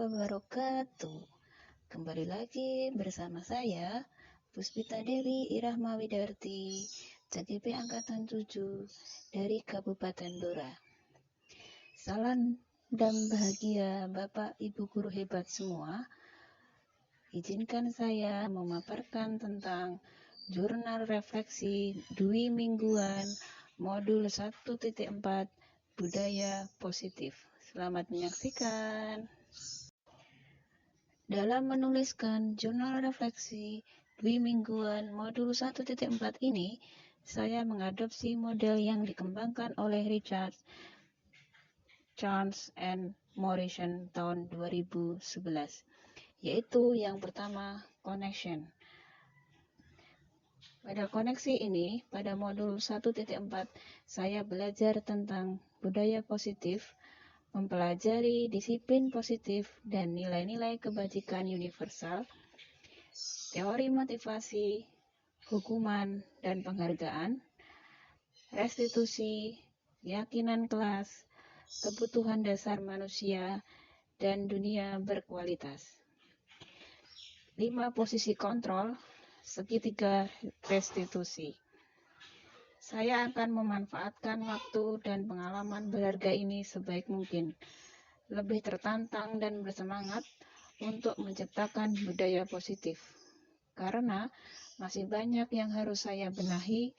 wabarakatuh. Kembali lagi bersama saya, Puspita Dewi Irahma Widarti, CGP Angkatan 7 dari Kabupaten Blora. Salam dan bahagia Bapak Ibu guru hebat semua. Izinkan saya memaparkan tentang jurnal refleksi Dwi Mingguan modul 1.4 Budaya Positif. Selamat menyaksikan. Dalam menuliskan jurnal refleksi Dwi Mingguan modul 1.4 ini, saya mengadopsi model yang dikembangkan oleh Richard Charles and Morrison tahun 2011, yaitu yang pertama, connection. Pada koneksi ini, pada modul 1.4, saya belajar tentang budaya positif, mempelajari disiplin positif dan nilai-nilai kebajikan universal, teori motivasi, hukuman dan penghargaan, restitusi, keyakinan kelas, kebutuhan dasar manusia, dan dunia berkualitas. 5 posisi kontrol, segitiga restitusi. Saya akan memanfaatkan waktu dan pengalaman berharga ini sebaik mungkin, lebih tertantang dan bersemangat untuk menciptakan budaya positif. Karena masih banyak yang harus saya benahi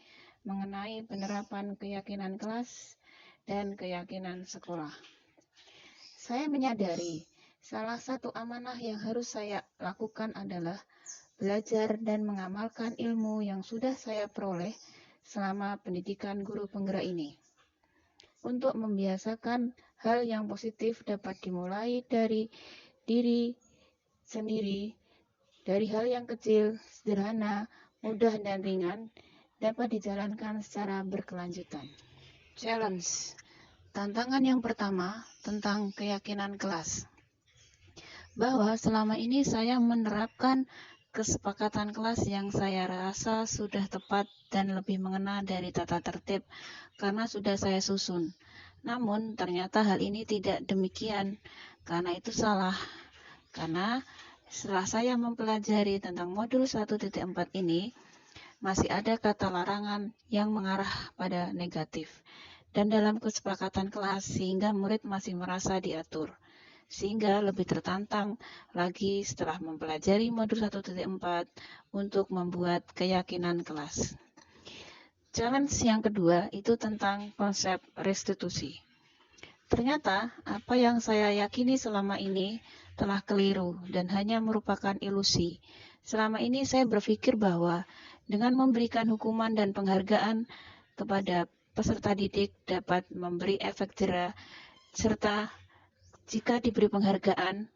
mengenai penerapan keyakinan kelas dan keyakinan sekolah. Saya menyadari salah satu amanah yang harus saya lakukan adalah belajar dan mengamalkan ilmu yang sudah saya peroleh selama pendidikan guru penggerak ini. Untuk membiasakan hal yang positif dapat dimulai dari diri sendiri, dari hal yang kecil, sederhana, mudah dan ringan, dapat dijalankan secara berkelanjutan. Challenge. Tantangan yang pertama tentang keyakinan kelas. Bahwa selama ini saya menerapkan kesepakatan kelas yang saya rasa sudah tepat dan lebih mengena dari tata tertib karena sudah saya susun. Namun ternyata hal ini tidak demikian, karena itu salah. Karena setelah saya mempelajari tentang modul 1.4 ini, masih ada kata larangan yang mengarah pada negatif. Dan dalam kesepakatan kelas sehingga murid masih merasa diatur. Sehingga lebih tertantang lagi setelah mempelajari modul 1.4 untuk membuat keyakinan kelas. Challenge yang kedua itu tentang konsep restitusi. Ternyata apa yang saya yakini selama ini telah keliru dan hanya merupakan ilusi. Selama ini saya berpikir bahwa dengan memberikan hukuman dan penghargaan kepada peserta didik dapat memberi efek jera, serta jika diberi penghargaan,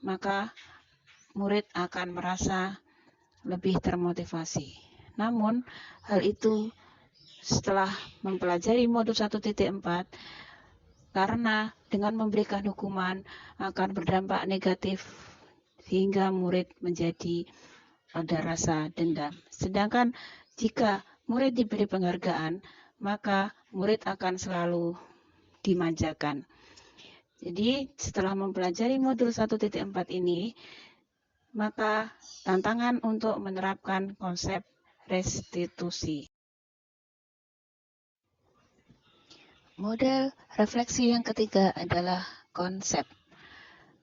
maka murid akan merasa lebih termotivasi. Namun, hal itu setelah mempelajari modul 1.4, karena dengan memberikan hukuman akan berdampak negatif, sehingga murid menjadi ada rasa dendam. Sedangkan jika murid diberi penghargaan, maka murid akan selalu dimanjakan. Jadi setelah mempelajari modul 1.4 ini, maka tantangan untuk menerapkan konsep restitusi. Model refleksi yang ketiga adalah konsep.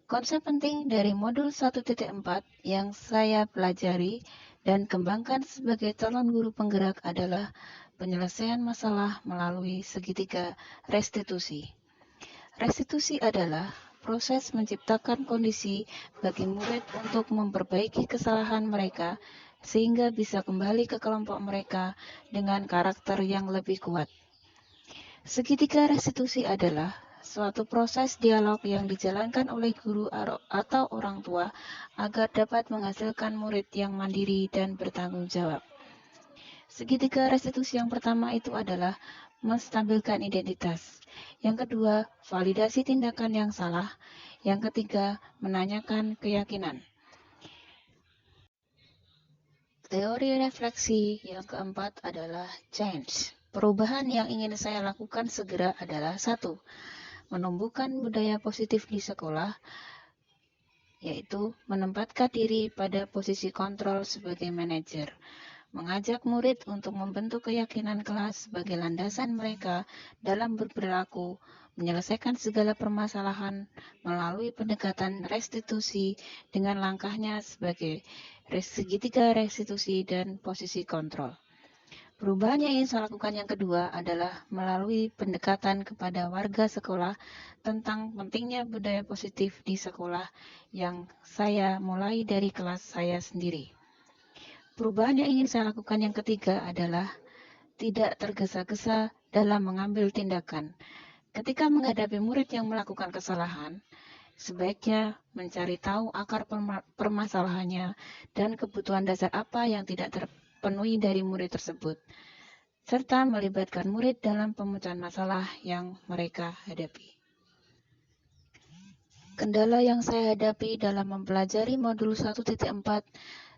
Konsep penting dari modul 1.4 yang saya pelajari dan kembangkan sebagai calon guru penggerak adalah penyelesaian masalah melalui segitiga restitusi. Restitusi adalah proses menciptakan kondisi bagi murid untuk memperbaiki kesalahan mereka sehingga bisa kembali ke kelompok mereka dengan karakter yang lebih kuat. Segitiga restitusi adalah suatu proses dialog yang dijalankan oleh guru atau orang tua agar dapat menghasilkan murid yang mandiri dan bertanggung jawab. Segitiga restitusi yang pertama itu adalah menstabilkan identitas. Yang kedua, validasi tindakan yang salah. Yang ketiga, menanyakan keyakinan. Teori refleksi yang keempat adalah change. Perubahan yang ingin saya lakukan segera adalah 1. Menumbuhkan budaya positif di sekolah. yaitu menempatkan diri pada posisi kontrol sebagai manajer, mengajak murid untuk membentuk keyakinan kelas sebagai landasan mereka dalam berperilaku, menyelesaikan segala permasalahan melalui pendekatan restitusi dengan langkahnya sebagai segitiga restitusi dan posisi kontrol. Perubahan yang ingin saya lakukan yang kedua adalah melalui pendekatan kepada warga sekolah tentang pentingnya budaya positif di sekolah yang saya mulai dari kelas saya sendiri. Perubahan yang ingin saya lakukan yang ketiga adalah tidak tergesa-gesa dalam mengambil tindakan. Ketika menghadapi murid yang melakukan kesalahan, sebaiknya mencari tahu akar permasalahannya dan kebutuhan dasar apa yang tidak terpenuhi dari murid tersebut, serta melibatkan murid dalam pemecahan masalah yang mereka hadapi. Kendala yang saya hadapi dalam mempelajari modul 1.4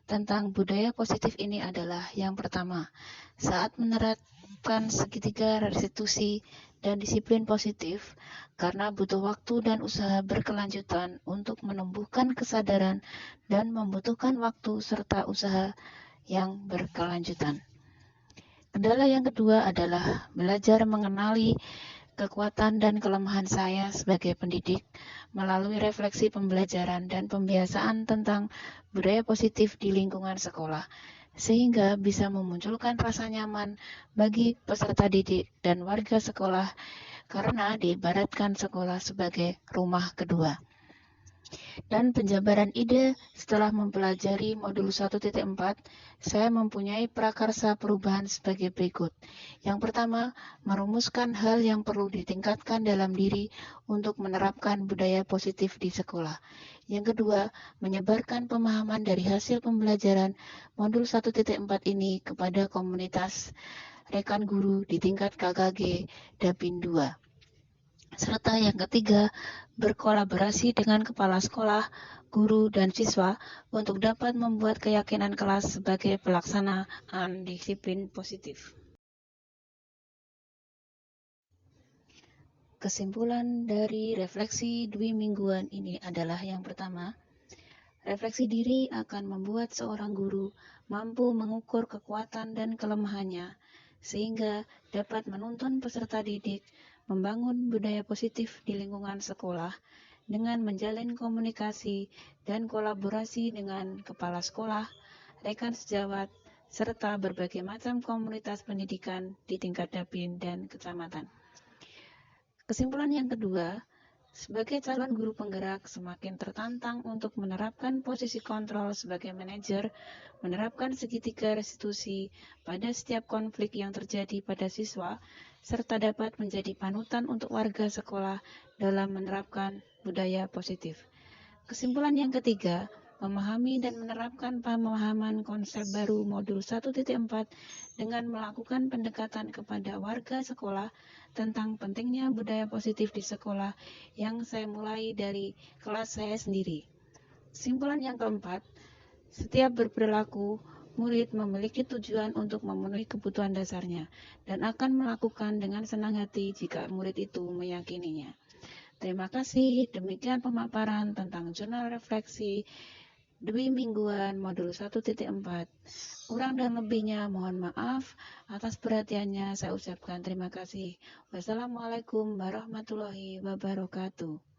tentang budaya positif ini adalah yang pertama, saat menerapkan segitiga restitusi dan disiplin positif, karena butuh waktu dan usaha berkelanjutan untuk menumbuhkan kesadaran dan membutuhkan waktu serta usaha yang berkelanjutan. Kendala yang kedua adalah belajar mengenali kekuatan dan kelemahan saya sebagai pendidik melalui refleksi pembelajaran dan pembiasaan tentang budaya positif di lingkungan sekolah, sehingga bisa memunculkan rasa nyaman bagi peserta didik dan warga sekolah karena diibaratkan sekolah sebagai rumah kedua. Dan penjabaran ide setelah mempelajari modul 1.4, saya mempunyai prakarsa perubahan sebagai berikut. Yang pertama, merumuskan hal yang perlu ditingkatkan dalam diri untuk menerapkan budaya positif di sekolah. Yang kedua, menyebarkan pemahaman dari hasil pembelajaran modul 1.4 ini kepada komunitas rekan guru di tingkat KKG Dapin 2. Serta yang ketiga, berkolaborasi dengan kepala sekolah, guru, dan siswa untuk dapat membuat keyakinan kelas sebagai pelaksanaan disiplin positif. Kesimpulan dari refleksi dwi mingguan ini adalah yang pertama, refleksi diri akan membuat seorang guru mampu mengukur kekuatan dan kelemahannya, sehingga dapat menuntun peserta didik membangun budaya positif di lingkungan sekolah dengan menjalin komunikasi dan kolaborasi dengan kepala sekolah, rekan sejawat, serta berbagai macam komunitas pendidikan di tingkat dapin dan kecamatan. Kesimpulan yang kedua, sebagai calon guru penggerak semakin tertantang untuk menerapkan posisi kontrol sebagai manajer, menerapkan segitiga restitusi pada setiap konflik yang terjadi pada siswa, serta dapat menjadi panutan untuk warga sekolah dalam menerapkan budaya positif. Kesimpulan yang ketiga, memahami dan menerapkan pemahaman konsep baru modul 1.4 dengan melakukan pendekatan kepada warga sekolah tentang pentingnya budaya positif di sekolah yang saya mulai dari kelas saya sendiri. Kesimpulan yang keempat, setiap berperilaku, murid memiliki tujuan untuk memenuhi kebutuhan dasarnya dan akan melakukan dengan senang hati jika murid itu meyakininya. Terima kasih, demikian pemaparan tentang jurnal refleksi dwi mingguan modul 1.4. Kurang dan lebihnya mohon maaf. Atas perhatiannya saya ucapkan terima kasih. Wassalamualaikum warahmatullahi wabarakatuh.